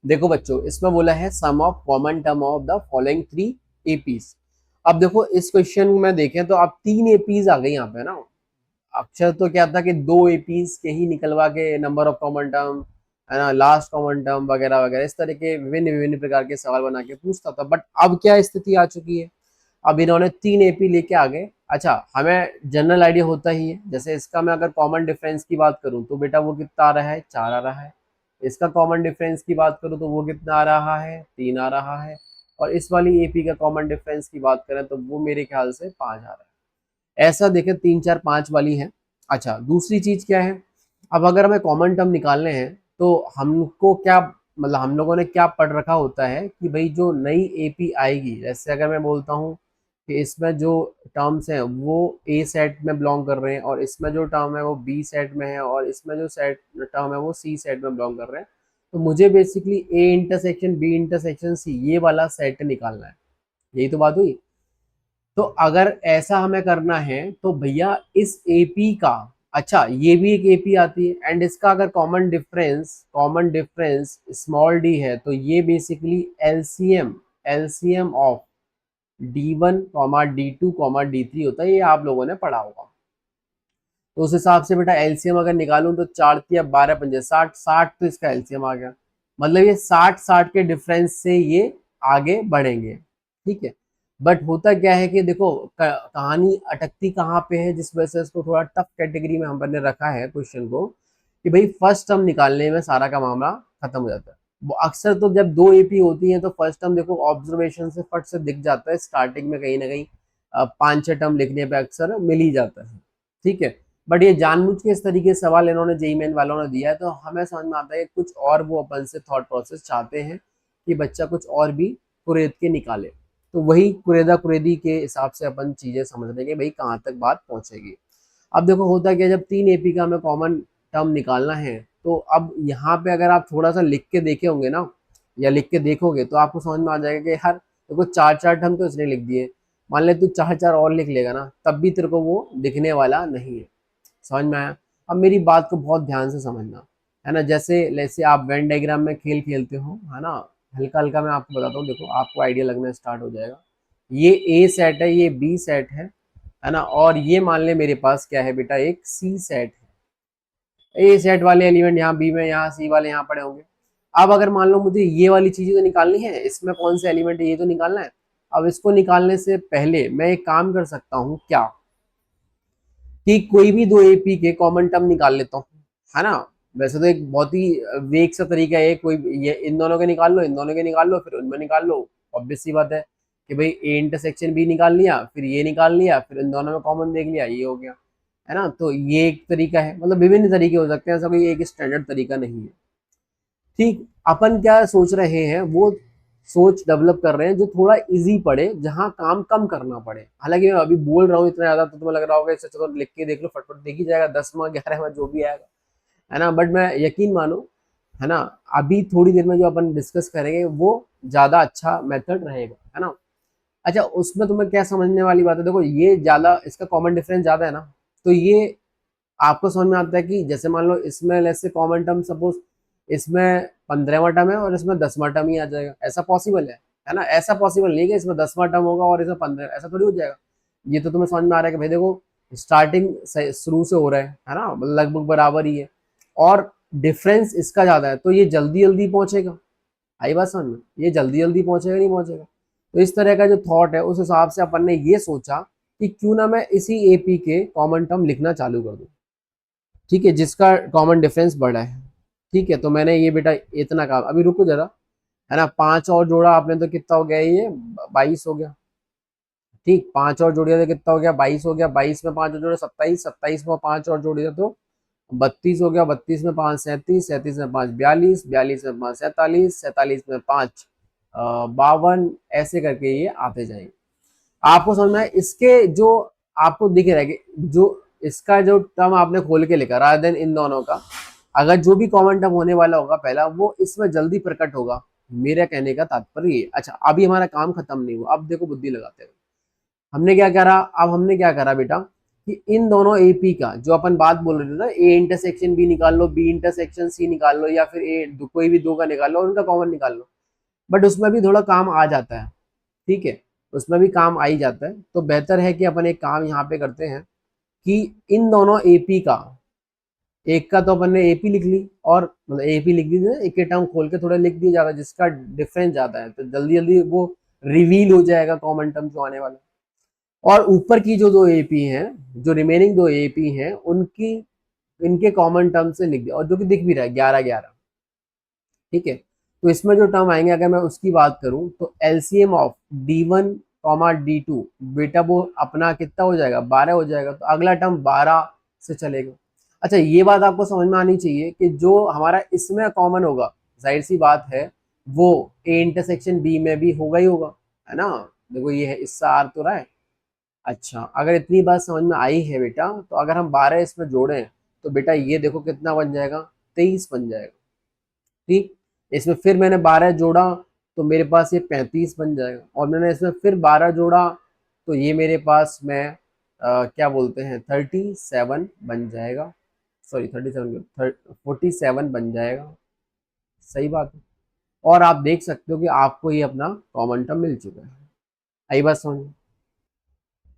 देखो बच्चों, इसमें बोला है sum of common term of the following three APs. अब देखो इस क्वेश्चन में देखें तो अब तीन एपीज आ गई यहाँ पे ना। अक्षर तो क्या था कि दो एपीज के ही निकलवा के नंबर ऑफ कॉमन टर्म, है ना, लास्ट कॉमन टर्म वगैरह वगैरह, इस तरह के विभिन्न विभिन्न प्रकार के सवाल बना के पूछता था। बट अब क्या स्थिति आ चुकी है, अब इन्होंने तीन एपी लेके आ गए। अच्छा, हमें जनरल आइडिया होता ही है, जैसे इसका मैं अगर कॉमन डिफरेंस की बात करूं तो बेटा वो कितना आ रहा है, चार आ रहा है। इसका कॉमन डिफरेंस की बात करूं तो वो कितना आ रहा है, तीन आ रहा है। और इस वाली एपी का कॉमन डिफरेंस की बात करें तो वो मेरे ख्याल से पांच आ रहा है। ऐसा देखें, तीन चार पांच वाली है। अच्छा, दूसरी चीज क्या है, अब अगर हमें कॉमन टर्म निकालने हैं तो हमको क्या, मतलब हम लोगों ने क्या पढ़ रखा होता है कि भाई जो नई एपी आएगी, जैसे अगर मैं बोलता हूँ कि इसमें जो टर्म्स हैं वो ए सेट में बिलोंग कर रहे हैं, और इसमें जो टर्म है वो बी सेट में है, और इसमें जो सेट टर्म है वो सी सेट में बिलोंग कर रहे हैं, तो मुझे basically A intersection B intersection C ये वाला सेट निकालना है। यही तो बात हुई। तो अगर ऐसा हमें करना है तो भैया इस एपी का, अच्छा ये भी एक एपी आती है, एंड इसका अगर कॉमन डिफरेंस स्मॉल डी है तो ये basically LCM LCM of D one comma D two comma D three होता है। ये आप लोगों ने पढ़ा होगा। तो उस हिसाब से बेटा एलसीएम अगर निकालूं तो चार तिया बारह पंजे साठ, साठ तो इसका एलसीएम आ गया। मतलब ये साठ साठ के डिफरेंस से ये आगे बढ़ेंगे। ठीक है। बट होता क्या है कि देखो कहानी अटकती कहाँ पे है, जिस वजह से इसको थोड़ा टफ कैटेगरी में हमने रखा है क्वेश्चन को, कि भाई फर्स्ट टर्म निकालने में सारा का मामला खत्म हो जाता है। वो अक्सर तो जब दो एपी होती है तो फर्स्ट टर्म देखो ऑब्जर्वेशन से फट से दिख जाता है, स्टार्टिंग में कहीं ना कहीं पांच छह टर्म लिखने पे अक्सर मिल ही जाता है। ठीक है। बट ये जानबूझ के इस तरीके से सवाल इन्होंने जेई मेन वालों ने दिया है, तो हमें समझ में आता है कि कुछ और वो अपन से थॉट प्रोसेस चाहते हैं कि बच्चा कुछ और भी कुरेद के निकाले। तो वही कुरेदा कुरेदी के हिसाब से अपन चीजें समझ रहे हैं कि भाई कहाँ तक बात पहुंचेगी। अब देखो होता क्या, जब तीन एपी का हमें कॉमन टर्म निकालना है तो अब यहाँ पे अगर आप थोड़ा सा लिख के देखे होंगे ना, या लिख के देखोगे तो आपको समझ में आ जाएगा कि हर देखो चार चार टर्म तो इसने लिख दिए। मान ले तू चार चार और लिख लेगा ना, तब भी तेरे को वो दिखने वाला नहीं है। समझ में आया? अब मेरी बात को बहुत ध्यान से समझना, है ना। जैसे आप वेन डायग्राम में खेल खेलते हो, है ना, हल्का हल्का मैं आपको बताता हूँ, देखो आपको आइडिया लगना स्टार्ट हो जाएगा। ये ए सेट है, ये बी सेट है ना, और ये मान ले मेरे पास क्या है बेटा, एक सी सेट है। ए सेट वाले एलिमेंट यहाँ बी में, यहाँ सी वाले यहाँ पड़े होंगे। अब अगर मान लो मुझे ये वाली चीजें तो निकालनी है, इसमें कौन से एलिमेंट है ये तो निकालना है। अब इसको निकालने से पहले मैं एक काम कर सकता हूँ क्या, कि कोई भी दो एपी के कॉमन टर्म निकाल लेता हूँ, है ना। वैसे तो एक बहुत ही वेग सा तरीका है, कोई ये इन दोनों के निकाल लो, इन दोनों के निकाल लो, फिर उनमें निकाल लो। ऑब्वियस सी बात है कि भाई ए इंटरसेक्शन बी निकाल लिया, फिर ये निकाल लिया, फिर इन दोनों में कॉमन देख लिया, ये हो गया, है ना। तो ये एक तरीका है, मतलब विभिन्न तरीके हो सकते हैं, ऐसा कोई एक स्टैंडर्ड तरीका नहीं है। ठीक, अपन क्या सोच रहे हैं, वो सोच डेवलप कर रहे हैं जो थोड़ा इजी पड़े, जहां काम कम करना पड़े। हालांकि मैं अभी बोल रहा हूँ इतना ज्यादा तो तुम्हें लग रहा होगा इससे तो लिख के देख लो, फटफट देख ही जाएगा, 10वां 11वां जो भी आएगा, है ना। बट मैं यकीन मानो, है ना, अभी थोड़ी देर में जो अपन डिस्कस करेंगे वो ज्यादा अच्छा मेथड रहेगा, है ना। अच्छा, उसमें तुम्हें क्या समझने वाली बात है, देखो ये ज्यादा इसका कॉमन डिफरेंस ज्यादा है ना, तो ये आपको समझ में आता है कि जैसे मान लो इसमें लेट्स कॉमन टर्म सपोज इसमें 15वां टर्म है और इसमें 10वां टर्म ही आ जाएगा, ऐसा पॉसिबल है ना। ऐसा पॉसिबल नहीं है कि इसमें 10वां टर्म होगा और इसमें 15, ऐसा थोड़ी हो जाएगा। ये तो तुम्हें समझ में आ रहा है कि भाई देखो स्टार्टिंग शुरू से हो रहा है ना, लगभग बराबर ही है, और डिफरेंस इसका ज्यादा है, तो ये जल्दी जल्दी पहुंचेगा। आई बात समझ में, ये जल्दी जल्दी पहुंचेगा नहीं पहुंचेगा। तो इस तरह का जो थॉट है उस हिसाब से अपन ने ये सोचा कि क्यों ना मैं इसी एपी के कॉमन टर्म लिखना चालू कर दूं, ठीक है, जिसका कॉमन डिफरेंस बड़ा है। ठीक है, तो मैंने ये बेटा इतना कहा, अभी रुको जरा, है ना, पांच और जोड़ा आपने तो कितना हो गया, ये 22 हो गया। ठीक, पांच और जोड़िया तो कितना हो गया, 22 हो गया, 22 में पांच और जोड़े 27, 27 में पांच और जोड़िया तो 32 हो गया, 32 में पांच 37, 37 में पांच 42, 42 में पांच 47, 47 में पांच 52, ऐसे करके ये आते जाएंगे। आपको समझ में आए? इसके जो आपको दिख रहा है कि जो इसका जो टर्म आपने खोल के लिखा रादर देन इन दोनों का, अगर जो भी कॉमन टर्म होने वाला होगा पहला वो इसमें जल्दी प्रकट होगा। मेरा कहने का तात्पर्य ये। अच्छा, अभी हमारा काम खत्म नहीं हुआ, अब देखो बुद्धि लगाते हैं। हमने क्या करा, अब हमने क्या करा बेटा कि इन दोनों एपी का जो अपन बात बोल रहे थे ना, ए इंटरसेक्शन बी निकाल लो, बी इंटरसेक्शन सी निकाल लो, या फिर कोई भी दो का निकाल लो, उनका कॉमन निकाल लो, बट उसमें भी थोड़ा काम आ जाता है, ठीक है, उसमें भी काम आ ही जाता है। तो बेहतर है कि अपन एक काम यहाँ पे करते हैं कि इन दोनों एपी का, एक का तो अपन ने एपी लिख ली, और मतलब एपी लिख दी, एक के टर्म खोल के थोड़ा लिख दिया जाता है जिसका डिफरेंस ज्यादा है, तो जल्दी जल्दी वो रिवील हो जाएगा कॉमन टर्म जो आने वाला। और ऊपर की जो दो एपी हैं, जो रिमेनिंग दो एपी हैं, उनकी इनके कॉमन टर्म से लिख दिया, और जो कि दिख भी रहा है 11 11, ठीक है। तो इसमें जो टर्म आएंगे, अगर मैं उसकी बात करूं, तो LCM of D1 comma D2, बेटा वो अपना कितना हो जाएगा, 12 हो जाएगा, तो अगला टर्म 12 से चलेगा। अच्छा, ये बात आपको समझ में आनी चाहिए कि जो हमारा इसमें कॉमन होगा, जाहिर सी बात है, वो ए इंटरसेक्शन बी में भी होगा ही होगा, है ना। देखो ये है, इससे आर तो रहा है। अच्छा, अगर इतनी बात समझ में आई है बेटा, तो अगर हम 12 इसमें जोड़ें, तो बेटा ये देखो कितना बन जाएगा, 23 बन जाएगा, ठीक। इसमें फिर मैंने 12 जोड़ा, तो मेरे पास ये 35 बन जाएगा, और मैंने इसमें फिर 12 जोड़ा, तो ये मेरे पास में क्या बोलते हैं, 37 बन जाएगा, सॉरी 37, 47 बन जाएगा, सही बात है। और आप देख सकते हो कि आपको ये अपना कॉमन टर्म मिल चुका है। आई बात समझ में?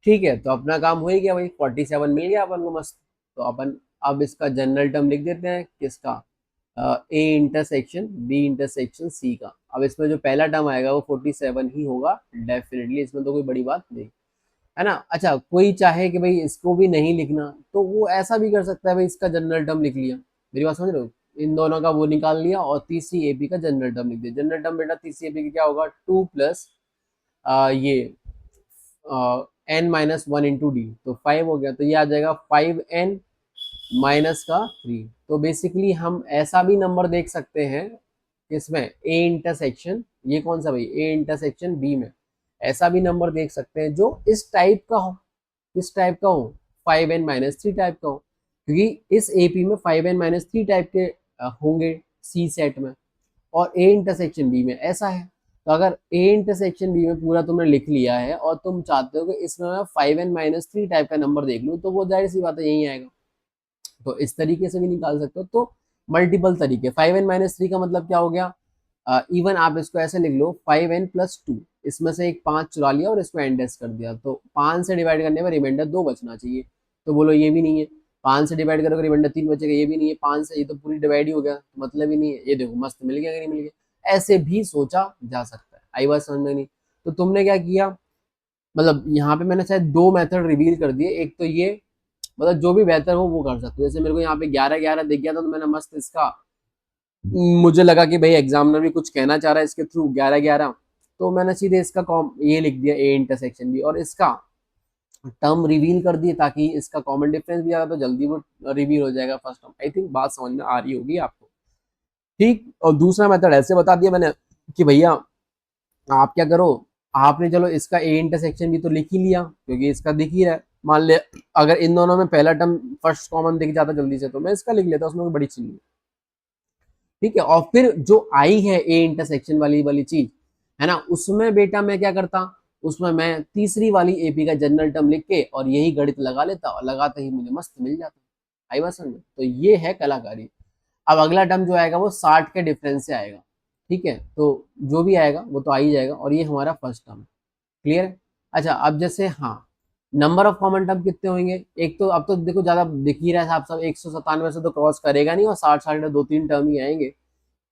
ठीक है, तो अपना काम हो ही गया भाई, 47 मिल गया अपन को, मस्त। तो अपन अब इसका जनरल टर्म लिख देते हैं, किसका, A intersection B intersection C का। अब इसमें जो पहला टर्म आएगा वो 47 ही होगा डेफिनेटली, इसमें तो कोई बड़ी बात नहीं है ना। अच्छा, कोई चाहे कि भाई इसको भी नहीं लिखना, तो वो ऐसा भी कर सकता है भाई, इसका जनरल टर्म लिख लिया, मेरी बात समझ रहे हो, इन दोनों का वो निकाल लिया, और तीसरी एपी का जनरल टर्म लिख दिया। जनरल टर्म बेटा तीसरी एपी का क्या होगा, 2 प्लस ये N minus one into D, तो 5 हो गया, तो ये आ जाएगा 5n माइनस का 3। तो बेसिकली हम ऐसा भी नंबर देख सकते हैं इसमें, ए इंटरसेक्शन, ये कौन सा भाई, ए इंटरसेक्शन बी में, ऐसा भी नंबर देख सकते हैं जो इस टाइप का हो, किस टाइप का हो, 5n-3 टाइप का हो, क्योंकि इस एपी में 5n-3 टाइप के होंगे सी सेट में, और ए इंटरसेक्शन बी में ऐसा है। तो अगर ए इंटरसेक्शन बी में पूरा तुमने लिख लिया है, और तुम चाहते हो कि इसमें मैं 5n-3 टाइप का नंबर देख लूँ, तो वो जाहिर सी बात है यही आएगा। तो इस तरीके से भी निकाल सकते हो। तो मल्टीपल तरीके, 5n-3 का मतलब क्या हो गया, इवन आप इसको ऐसे लिख लो, 5n+2, इसमें से एक 5 चुरा लिया और इसको एंडेस कर दिया, तो 5 से डिवाइड करने में रिमाइंडर 2 बचना चाहिए, तो बोलो ये भी नहीं है। 5 से डिवाइड करोगे रिमाइंडर 3 बचेगा, ये भी नहीं है। 5 से ये तो पूरी डिवाइड ही हो गया, मतलब ही नहीं है। ये देखो मस्त मिल गया कि नहीं मिल गया, ऐसे भी सोचा जा सकता है। आई बात समझ में नहीं? तो तुमने क्या किया, मतलब यहाँ पे मैंने शायद दो मेथड रिवील कर दिए, एक तो ये, मतलब जो भी बेहतर हो वो कर सकते हो। जैसे मेरे को यहाँ पे 11 11 दिख गया था, तो मैंने मस्त इसका, मुझे लगा कि भाई एग्जामिनर भी कुछ कहना चाह रहा है इसके थ्रू 11 11, तो मैंने सीधे इसका कॉम ये लिख दिया, ए इंटरसेक्शन बी, और इसका टर्म रिवील कर दिए, ताकि इसका कॉमन डिफरेंस भी आएगा तो जल्दी वो रिवील हो जाएगा फर्स्ट टर्म। आई थिंक बात समझ में आ रही होगी आपको, ठीक। और दूसरा मेथड ऐसे बता दिया मैंने कि भैया आप क्या करो, आपने चलो इसका ए इंटरसेक्शन भी तो लिख ही लिया, क्योंकि इसका दिख ही रहा है। मान ले अगर इन दोनों में पहला टर्म फर्स्ट कॉमन दिख जाता जल्दी से, तो मैं इसका लिख लेता, उसमें कोई बड़ी चीज नहीं, ठीक है। और फिर जो आई है ए इंटरसेक्शन वाली वाली चीज, है ना, उसमें बेटा मैं क्या करता, उसमें मैं तीसरी वाली एपी का जनरल टर्म लिख के और यही गणित लगा लेता, और लगाते ही मुझे मस्त मिल जाता। आई बात समझ में? तो ये है कलाकारी। अब अगला टर्म जो आएगा वो 60 के डिफरेंस से आएगा, ठीक है, तो जो भी आएगा वो तो आ ही जाएगा, और ये हमारा फर्स्ट टर्म, क्लियर है। अच्छा, अब जैसे हाँ, नंबर ऑफ कॉमन टर्म कितने होंगे, एक तो अब तो देखो ज्यादा दिख ही रहा है साहब, सब 197 से तो क्रॉस करेगा नहीं, और 60 60 में 2 3 टर्म ही आएंगे,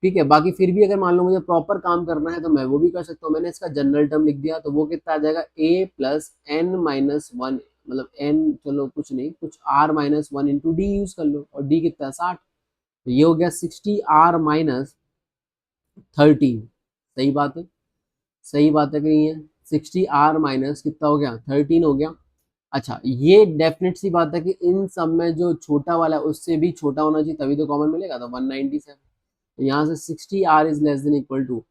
ठीक है। बाकी फिर भी अगर मान लो मुझे प्रॉपर काम करना है, तो मैं वो भी कर सकता हूँ। मैंने इसका जनरल टर्म लिख दिया, तो वो कितना आ जाएगा, a+n-1, मतलब n चलो कुछ नहीं, कुछ r-1 इंटू डी यूज कर लो, और d कितना है 60, तो ये हो गया 60r-13, सही बात है, सही बात है कि नहीं है, 60r माइनस कितना हो गया, 13 हो गया। अच्छा, ये डेफिनेट सी बात है कि इन सब में जो छोटा वाला है उससे भी छोटा होना चाहिए, तभी तो कॉमन मिलेगा, तो 197। तो यहाँ से 60r is less than equal to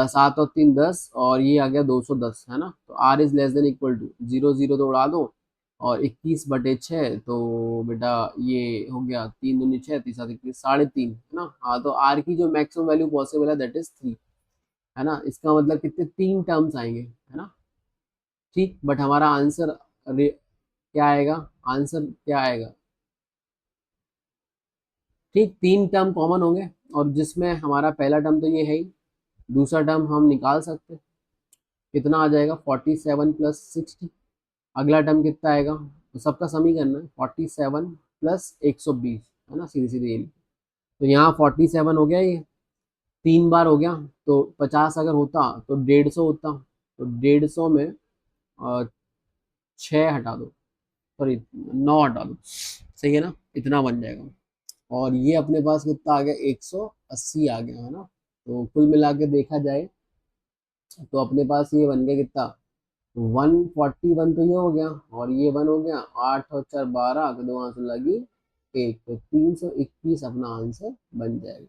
7 और 3 10, और ये आ गया 210, है ना। तो r is less than equal to 0 0 तो उड़ा दो, और 21/6, तो बेटा ये हो गया 3 दूनी 6, 3 7 21, 3.5, है ना। हाँ, तो r की जो मैक्सिमम वैल्यू पॉसिबल है दैट इज 3, है ना। इसका मतलब कितने 3 टर्म्स आएंगे, है ना, ठीक। बट हमारा आंसर क्या क्या आएगा, आंसर क्या आएगा, ठीक 3 टर्म कॉमन होंगे, और जिसमें हमारा पहला टर्म तो ये है ही, दूसरा टर्म हम निकाल सकते हैं, कितना आ जाएगा 47 प्लस 60, अगला टर्म कितना आएगा, तो सबका सम ही करना है, 47 प्लस 120, है ना, सीधे सीधे ये। तो यहाँ 47 हो गया, ये 3 बार हो गया, तो 50 अगर होता तो 150 होता, तो 150 में 6 हटा दो, सॉरी 9 हटा दो, सही है ना, इतना बन जाएगा। और ये अपने पास कितना आ गया, 180 आ गया, है ना। तो कुल मिला के देखा जाए तो अपने पास ये बन गया कितना, 141, तो ये हो गया, और ये 1 हो गया, 8 और 4 12, तो 2 आंसर लगी 1, तो 321 अपना आंसर बन जाएगा।